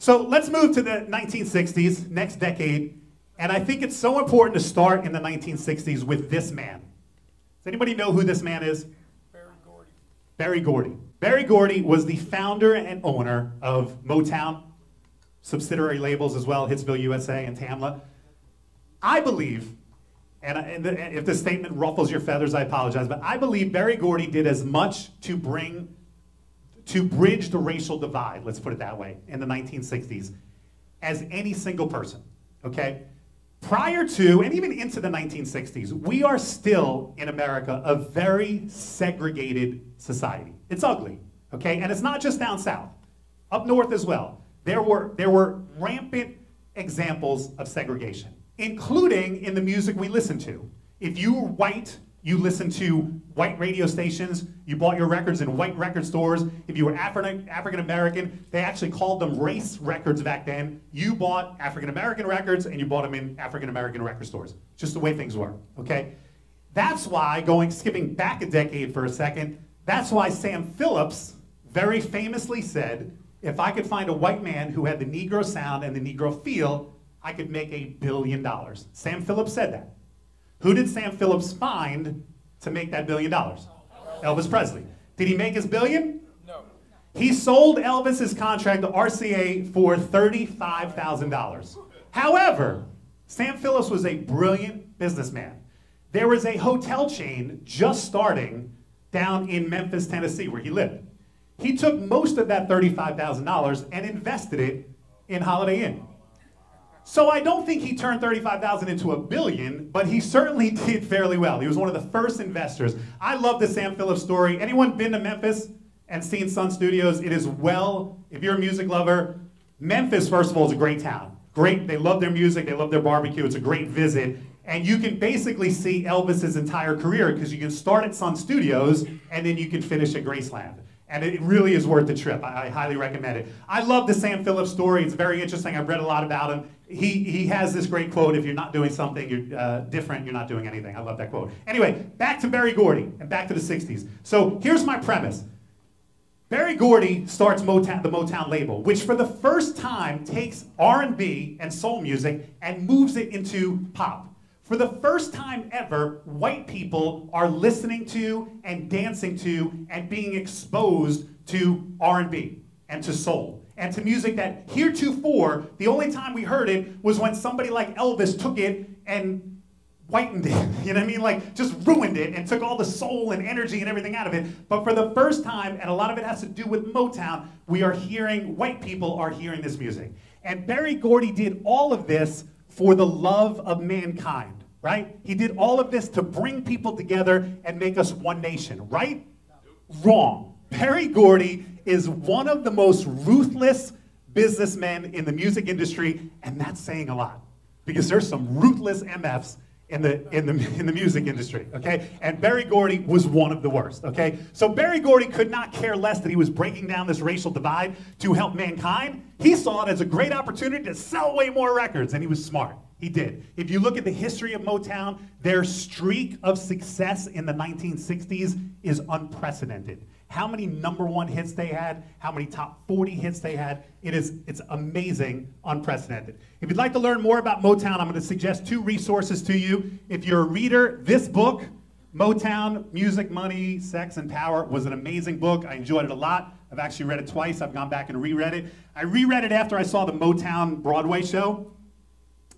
So let's move to the 1960s, next decade. And I think it's so important to start in the 1960s with this man. Does anybody know who this man is? Berry Gordy. Berry Gordy. Berry Gordy was the founder and owner of Motown, subsidiary labels as well, Hitsville USA and Tamla. I believe, and if this statement ruffles your feathers, I apologize, but I believe Berry Gordy did as much to bridge the racial divide, let's put it that way, in the 1960s, as any single person, okay? Prior to, and even into the 1960s, we are still, in America, a very segregated society. It's ugly, okay? And it's not just down south, up north as well. There were rampant examples of segregation, including in the music we listen to. If you were white, you listened to white radio stations, you bought your records in white record stores. If you were African American, they actually called them race records back then. You bought African American records and you bought them in African American record stores. Just the way things were, okay? That's why, skipping back a decade for a second, that's why Sam Phillips very famously said, if I could find a white man who had the Negro sound and the Negro feel, I could make $1 billion. Sam Phillips said that. Who did Sam Phillips find to make that $1 billion? Elvis Presley. Did he make his billion? No. He sold Elvis's contract to RCA for $35,000. However, Sam Phillips was a brilliant businessman. There was a hotel chain just starting down in Memphis, Tennessee, where he lived. He took most of that $35,000 and invested it in Holiday Inn. So I don't think he turned $35,000 into $1 billion, but he certainly did fairly well. He was one of the first investors. I love the Sam Phillips story. Anyone been to Memphis and seen Sun Studios? It is if you're a music lover, Memphis, first of all, is a great town. Great, they love their music, they love their barbecue, it's a great visit. And you can basically see Elvis's entire career because you can start at Sun Studios and then you can finish at Graceland. And it really is worth the trip. I highly recommend it. I love the Sam Phillips story. It's very interesting. I've read a lot about him. He has this great quote, if you're not doing something you're different, you're not doing anything. I love that quote. Anyway, back to Berry Gordy and back to the 60s. So here's my premise. Berry Gordy starts the Motown label, which for the first time takes R&B and soul music and moves it into pop. For the first time ever, white people are listening to and dancing to and being exposed to R&B and to soul and to music that heretofore, the only time we heard it was when somebody like Elvis took it and whitened it, you know what I mean? Like just ruined it and took all the soul and energy and everything out of it. But for the first time, and a lot of it has to do with Motown, white people are hearing this music. And Berry Gordy did all of this for the love of mankind, right? He did all of this to bring people together and make us one nation, right? Wrong. Berry Gordy is one of the most ruthless businessmen in the music industry, and that's saying a lot, because there's some ruthless MFs in the music industry, okay? And Berry Gordy was one of the worst, okay? So Berry Gordy could not care less that he was breaking down this racial divide to help mankind. He saw it as a great opportunity to sell way more records, and he was smart. He did. If you look at the history of Motown, their streak of success in the 1960s is unprecedented. How many #1 hits they had, how many top 40 hits they had, it's amazing, unprecedented. If you'd like to learn more about Motown, I'm going to suggest 2 resources to you. If you're a reader, this book, Motown, Music, Money, Sex, and Power, was an amazing book. I enjoyed it a lot. I've actually read it twice. I've gone back and reread it. I reread it after I saw the Motown Broadway show,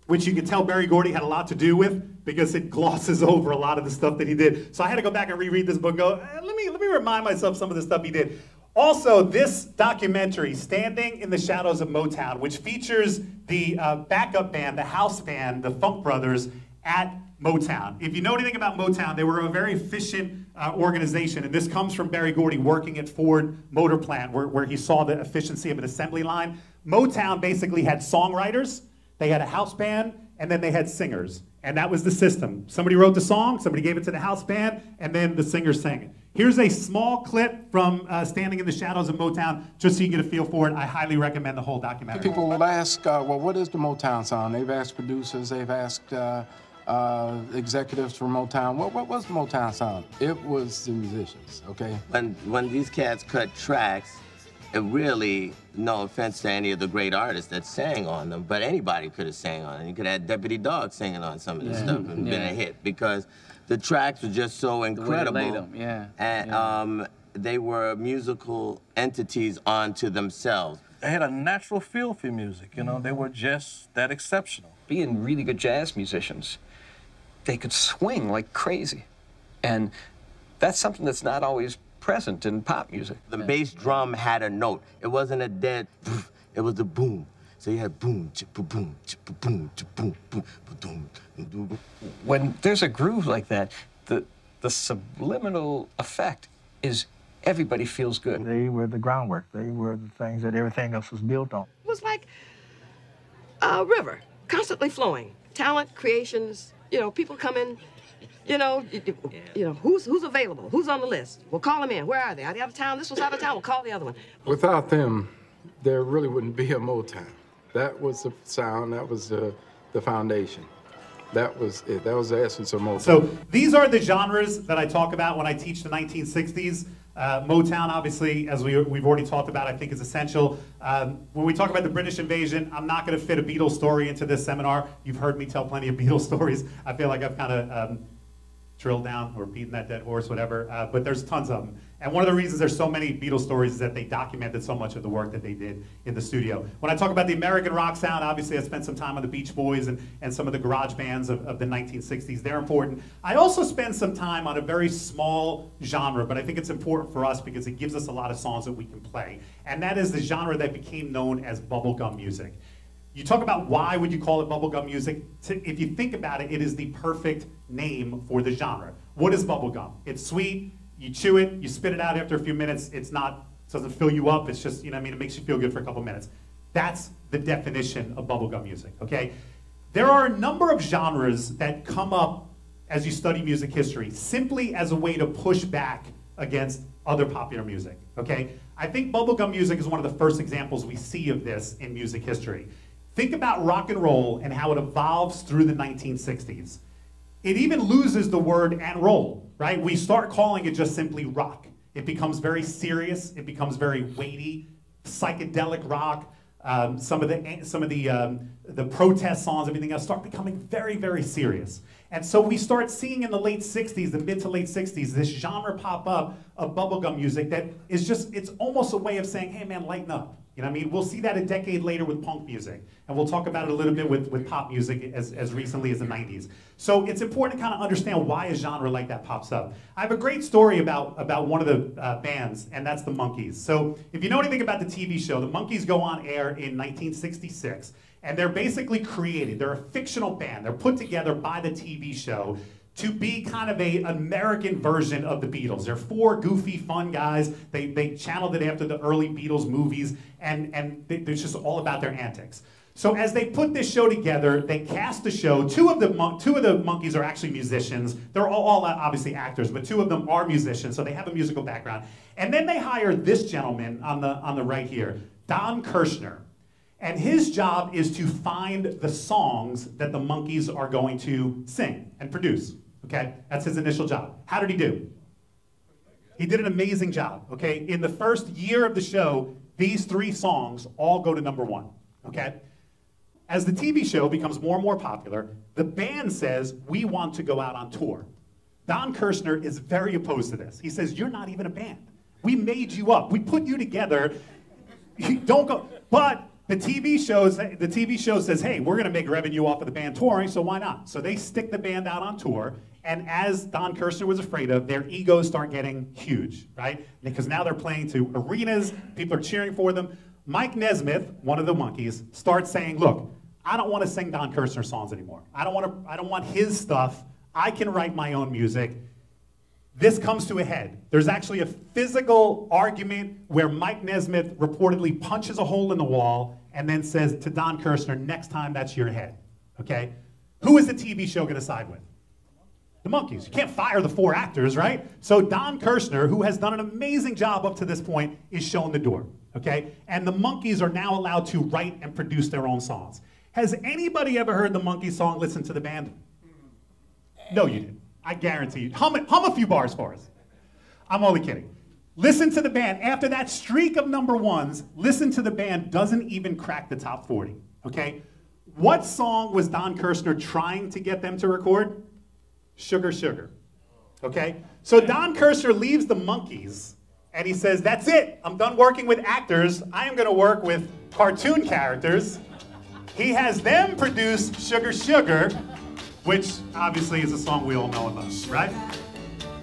which you can tell Berry Gordy had a lot to do with because it glosses over a lot of the stuff that he did. So I had to go back and reread this book and go, let me remind myself some of the stuff he did. Also, this documentary, Standing in the Shadows of Motown, which features the backup band, the house band, the Funk Brothers at Motown. If you know anything about Motown, they were a very efficient organization, and this comes from Berry Gordy working at Ford Motor Plant, where he saw the efficiency of an assembly line. Motown basically had songwriters, they had a house band, and then they had singers. And that was the system. Somebody wrote the song, somebody gave it to the house band, and then the singers sang it. Here's a small clip from Standing in the Shadows of Motown, just so you get a feel for it. I highly recommend the whole documentary. People will ask, well, what is the Motown sound? They've asked producers, they've asked executives from Motown. What was the Motown sound? It was the musicians, okay? When these cats cut tracks, it really, no offense to any of the great artists that sang on them, but anybody could have sang on it. You could have had Deputy Dog singing on some of this stuff and been a hit, because the tracks were just so incredible. The way they laid them, And they were musical entities onto themselves. They had a natural feel for music, you know, they were just that exceptional. Being really good jazz musicians, they could swing like crazy. And that's something that's not always present in pop music. The bass drum had a note. It wasn't a dead, it was a boom. So you had boom, chip, boom, chip, boom, chip, boom, boom, boom, boom. When there's a groove like that, the subliminal effect is everybody feels good. They were the groundwork. They were the things that everything else was built on. It was like a river, constantly flowing. Talent, creations, you know, people come in. You know, who's available? Who's on the list? We'll call them in. Where are they? Are they out of town? This one's out of town. We'll call the other one. Without them, there really wouldn't be a Motown. That was the sound. That was the foundation. That was it. That was the essence of Motown. So these are the genres that I talk about when I teach the 1960s. Motown, obviously, as we've already talked about, I think is essential. When we talk about the British invasion, I'm not going to fit a Beatles story into this seminar. You've heard me tell plenty of Beatles stories. I feel like I've kind of drilled down or beaten that dead horse, whatever, but there's tons of them. And one of the reasons there's so many Beatles stories is that they documented so much of the work that they did in the studio. When I talk about the American rock sound, obviously I spent some time on the Beach Boys and some of the garage bands of the 1960s. They're important. I also spend some time on a very small genre, but I think it's important for us because it gives us a lot of songs that we can play. And that is the genre that became known as bubblegum music. You talk about why would you call it bubblegum music? If you think about it, it is the perfect name for the genre. What is bubblegum? It's sweet, you chew it, you spit it out after a few minutes, it doesn't fill you up, it's just, you know what I mean, it makes you feel good for a couple minutes. That's the definition of bubblegum music, okay? There are a number of genres that come up as you study music history, simply as a way to push back against other popular music, okay? I think bubblegum music is one of the first examples we see of this in music history. Think about rock and roll and how it evolves through the 1960s. It even loses the word and roll, right? We start calling it just simply rock. It becomes very serious. It becomes very weighty, psychedelic rock. Some of the protest songs, everything else, start becoming very, very serious. And so we start seeing in the late 60s, the mid to late 60s, this genre pop up of bubblegum music that is just, it's almost a way of saying, hey man, lighten up. You know what I mean? We'll see that a decade later with punk music. And we'll talk about it a little bit with pop music as recently as the 90s. So it's important to kind of understand why a genre like that pops up. I have a great story about one of the bands, and that's the Monkees. So if you know anything about the TV show, the Monkees go on air in 1966. And they're basically created. They're a fictional band. They're put together by the TV show to be kind of an American version of the Beatles. They're four goofy, fun guys. They channeled it after the early Beatles movies, and it's just all about their antics. So as they put this show together, they cast the show. Two of the Monkees are actually musicians. They're all obviously actors, but two of them are musicians, so they have a musical background. And then they hire this gentleman on the right here, Don Kirshner. And his job is to find the songs that the Monkees are going to sing and produce. Okay, that's his initial job. How did he do? He did an amazing job, okay? In the first year of the show, these three songs all go to #1, okay? As the TV show becomes more and more popular, the band says, we want to go out on tour. Don Kirshner is very opposed to this. He says, you're not even a band. We made you up. We put you together. Don't go. But the TV show says, hey, we're going to make revenue off of the band touring, so why not? So they stick the band out on tour, and as Don Kirshner was afraid of, their egos start getting huge, right? Because now they're playing to arenas, people are cheering for them. Mike Nesmith, one of the Monkees, starts saying, look, I don't want to sing Don Kirshner songs anymore. I don't want his stuff. I can write my own music. This comes to a head. There's actually a physical argument where Mike Nesmith reportedly punches a hole in the wall and then says to Don Kirshner, next time that's your head, okay? Who is the TV show going to side with? The Monkees. You can't fire the four actors, right? So Don Kirshner, who has done an amazing job up to this point, is shown the door, okay? And the Monkees are now allowed to write and produce their own songs. Has anybody ever heard the Monkees song, Listen to the Band? No, you didn't. I guarantee you. Hum a few bars for us. I'm only kidding. Listen to the band. After that streak of number ones, listen to the band doesn't even crack the top 40, okay? What song was Don Kirshner trying to get them to record? Sugar, Sugar, okay? So Don Kirshner leaves the Monkees, and he says, that's it. I'm done working with actors. I am going to work with cartoon characters. He has them produce Sugar, Sugar, which obviously is a song we all know and love, right?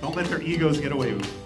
Don't let their egos get away with it.